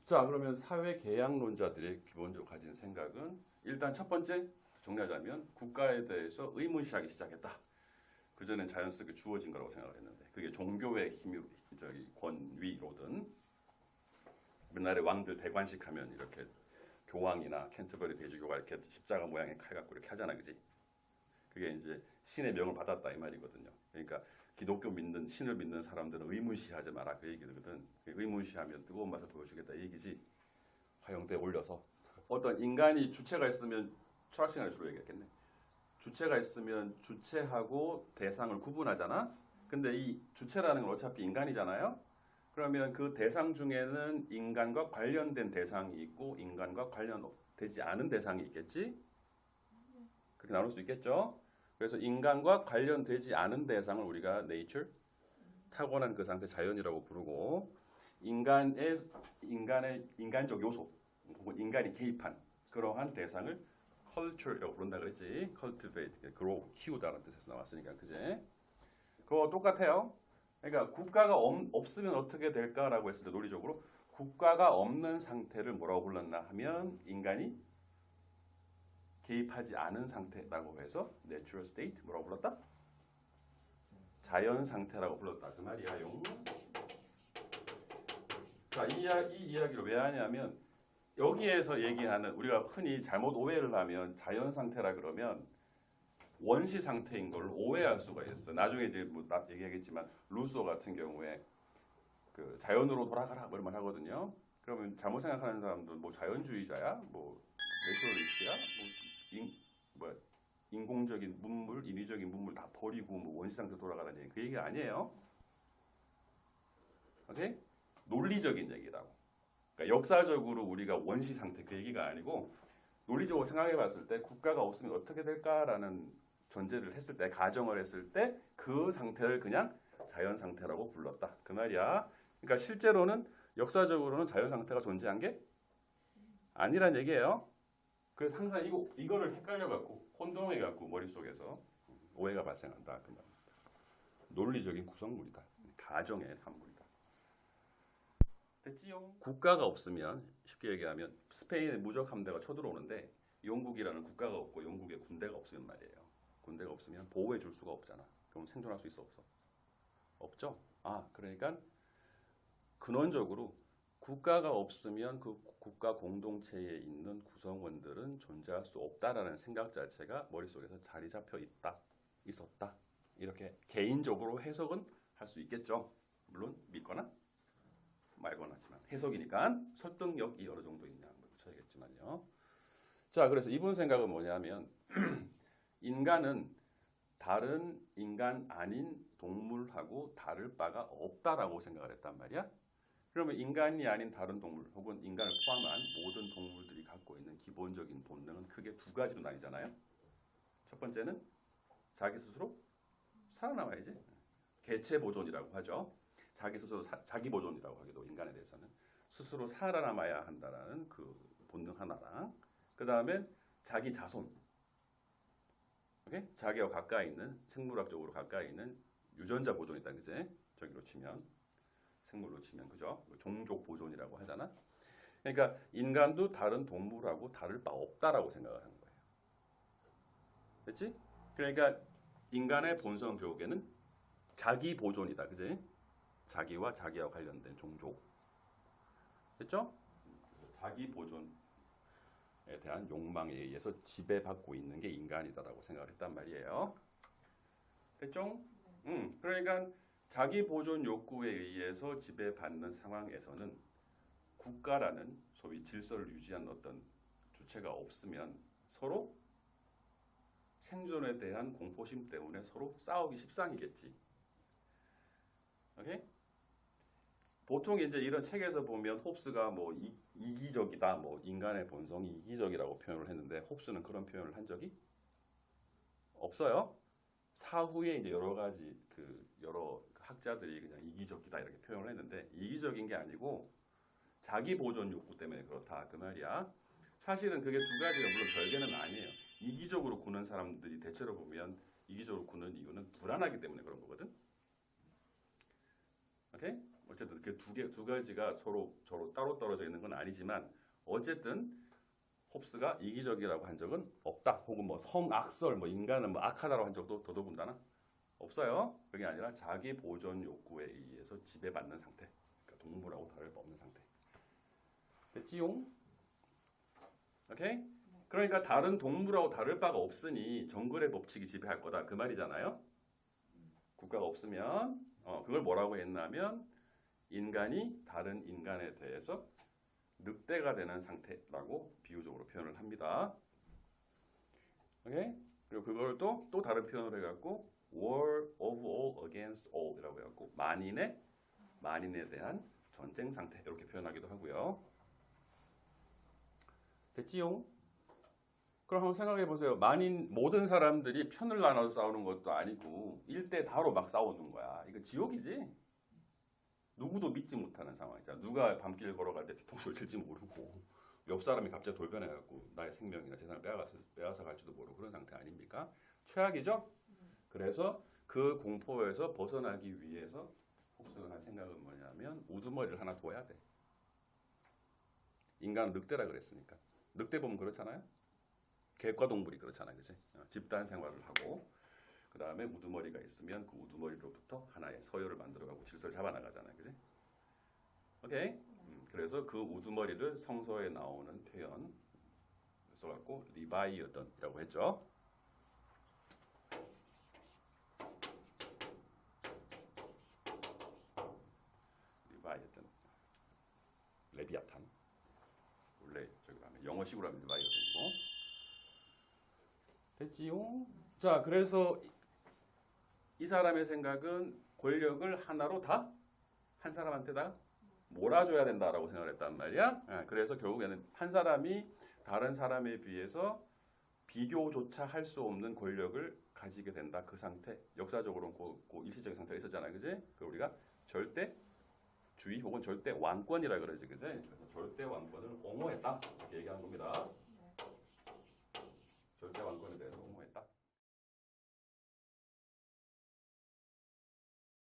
자, 그러면 사회 계약론자들이 기본적으로 가진 생각은 일단 첫 번째 정리하자면 국가에 대해서 의문시하기 시작했다. 그전엔 자연스럽게 주어진 거라고 생각했는데 그게 종교의 힘이 권위로든 옛날에 왕들 대관식하면 이렇게 교황이나 캔터버리 대주교가 이렇게 십자가 모양의 칼 갖고 이렇게 하잖아, 그지? 그게 이제 신의 명을 받았다 이 말이거든요. 그러니까 기독교 믿는 신을 믿는 사람들은 의문시하지 마라 그 얘기거든. 의문시하면 뜨거운 맛을 보여주겠다 이 얘기지. 화영대에 올려서 어떤 인간이 주체가 있으면 철학 시간에 주로 얘기했겠네. 주체가 있으면 주체하고 대상을 구분하잖아. 근데 이 주체라는 건 어차피 인간이잖아요. 그러면 그 대상 중에는 인간과 관련된 대상이 있고 인간과 관련되지 않은 대상이 있겠지. 그렇게 나눌 수 있겠죠. 그래서 인간과 관련되지 않은 대상을 우리가 nature, 타고난 그 상태 자연이라고 부르고 인간적 요소, 혹은 인간이 개입한 그러한 대상을 culture라고 부른다 그랬지. cultivate, grow, 키우다라는 뜻에서 나왔으니까 그제. 그거 똑같아요. 그러니까 국가가 없으면 어떻게 될까라고 했을 때 논리적으로 국가가 없는 상태를 뭐라고 불렀나 하면 인간이 개입하지 않은 상태라고 해서 natural state 뭐라고 불렀다? 자연 상태라고 불렀다. 그 말이야요. 자, 이 이야기를 왜 하냐면 여기에서 얘기하는 우리가 흔히 잘못 오해를 하면 자연 상태라 그러면 원시 상태인 걸 오해할 수가 있어. 나중에 이제 뭐 얘기하겠지만 루소 같은 경우에 그 자연으로 돌아가라 뭐 이런 말 하거든요. 그러면 잘못 생각하는 사람들은 뭐 자연주의자야, 뭐 내추럴리스트야, 뭐 인공적인 문물, 인위적인 문물 다 버리고 뭐 원시 상태 돌아가라는 얘기 그 얘기가 아니에요. 오케이? 논리적인 얘기라고. 그러니까 역사적으로 우리가 원시 상태 그 얘기가 아니고 논리적으로 생각해 봤을 때 국가가 없으면 어떻게 될까라는 전제를 했을 때 가정을 했을 때 그 상태를 그냥 자연 상태라고 불렀다. 그 말이야. 그러니까 실제로는 역사적으로는 자연 상태가 존재한 게 아니란 얘기예요. 그래서 항상 이거를 헷갈려 갖고 혼동해 갖고 머릿속에서 오해가 발생한다. 그 말입니다. 논리적인 구성물이다. 가정의 산물이다. 됐지요? 국가가 없으면 쉽게 얘기하면 스페인의 무적 함대가 쳐들어오는데 영국이라는 국가가 없고 영국의 군대가 없으면 말이에요. 군대가 없으면 보호해 줄 수가 없잖아. 그럼 생존할 수 있어 없어? 없죠. 그러니까 근원적으로 국가가 없으면 그 국가 공동체에 있는 구성원들은 존재할 수 없다라는 생각 자체가 머릿속에서 자리 잡혀 있었다. 이렇게 개인적으로 해석은 할 수 있겠죠. 물론 믿거나 말거나 하지만 해석이니까 설득력이 어느 정도 있냐 한번 붙여야겠지만요. 자, 그래서 이분 생각은 뭐냐면 인간은 다른 인간 아닌 동물하고 다를 바가 없다라고 생각을 했단 말이야. 그러면 인간이 아닌 다른 동물 혹은 인간을 포함한 모든 동물들이 갖고 있는 기본적인 본능은 크게 두 가지로 나뉘잖아요. 첫 번째는 자기 스스로 살아남아야지. 개체 보존이라고 하죠. 자기 스스로 자기 보존이라고 하기도 인간에 대해서는 스스로 살아남아야 한다라는 그 본능 하나랑 그 다음에 자기 자손, 오케이? 자기와 가까이 있는 생물학적으로 가까이 있는 유전자 보존이다, 그제? 저기로 치면 생물로 치면 그죠? 종족 보존이라고 하잖아. 그러니까 인간도 다른 동물하고 다를 바 없다라고 생각을 하는 거예요. 됐지? 그러니까 인간의 본성 교육에는 자기 보존이다, 그제? 자기와 자기와 관련된 종족. 됐죠? 자기 보존에 대한 욕망에 의해서 지배받고 있는 게 인간이다라고 생각을 했단 말이에요. 됐죠? 그러니까 자기 보존 욕구에 의해서 지배받는 상황에서는 국가라는 소위 질서를 유지하는 어떤 주체가 없으면 서로 생존에 대한 공포심 때문에 서로 싸우기 십상이겠지. 오케이? 보통 이제 이런 책에서 보면 홉스가 뭐 이기적이다, 뭐 인간의 본성이 이기적이라고 표현을 했는데 홉스는 그런 표현을 한 적이 없어요. 사후에 이제 여러 가지 여러 학자들이 그냥 이기적이다 이렇게 표현을 했는데 이기적인 게 아니고 자기 보존 욕구 때문에 그렇다 그 말이야. 사실은 그게 두 가지가 물론 별개는 아니에요. 이기적으로 구는 사람들이 대체로 보면 이기적으로 구는 이유는 불안하기 때문에 그런 거거든. 오케이? 어쨌든 그 두 가지가 서로 따로 떨어져 있는 건 아니지만 어쨌든 홉스가 이기적이라고 한 적은 없다. 혹은 뭐 성악설, 뭐 인간은 뭐 악하다고 한 적도 더더군다나 없어요. 그게 아니라 자기 보존 욕구에 의해서 지배받는 상태. 그러니까 동물하고 다를 바 없는 상태. 됐지용? 오케이? 그러니까 다른 동물하고 다를 바가 없으니 정글의 법칙이 지배할 거다. 그 말이잖아요. 국가가 없으면 그걸 뭐라고 했냐면 인간이 다른 인간에 대해서 늑대가 되는 상태라고 비유적으로 표현을 합니다. 오케이? 그리고 그걸 또 다른 표현을 해갖고 war of all against all이라고 해갖고 만인에 대한 전쟁 상태 이렇게 표현하기도 하고요. 됐지요? 그럼 한번 생각해 보세요. 모든 사람들이 편을 나눠서 싸우는 것도 아니고 1대 다로 막 싸우는 거야. 이거 지옥이지? 누구도 믿지 못하는 상황이잖아. 누가 밤길 걸어갈 때 뒤통수를 칠지 모르고 옆 사람이 갑자기 돌변해갖고 나의 생명이나 재산을 빼앗아 갈지도 모르고 그런 상태 아닙니까? 최악이죠? 그래서 그 공포에서 벗어나기 위해서 홉스가 한 생각은 뭐냐면 우두머리를 하나 둬야 돼. 인간은 늑대라 그랬으니까. 늑대 보면 그렇잖아요. 객과 동물이 그렇잖아요, 그치? 집단 생활을 하고 그 다음에 우두머리가 있으면 그 우두머리로부터 하나의 서열을 만들어가고 질서를 잡아나가잖아요, 그치? 오케이? 그래서 그 우두머리를 성서에 나오는 표현 써갖고 리바이어던이라고 했죠. 리바이어던, 레비아탄. 원래 저기 하면 영어식으로 하면 리바이어던이고. 됐지요? 자, 그래서 이 사람의 생각은 권력을 하나로 다 한 사람한테 다 몰아줘야 된다라고 생각을 했단 말이야. 그래서 결국에는 한 사람이 다른 사람에 비해서 비교조차 할 수 없는 권력을 가지게 된다. 그 상태. 역사적으로는 그 일시적인 상태가 있었잖아요, 그지? 그 우리가 절대주의 혹은 절대 왕권이라 그러지, 그지? 그래서 절대 왕권을 옹호했다 이렇게 얘기하는 겁니다. 절대 왕권에 대해서 옹호.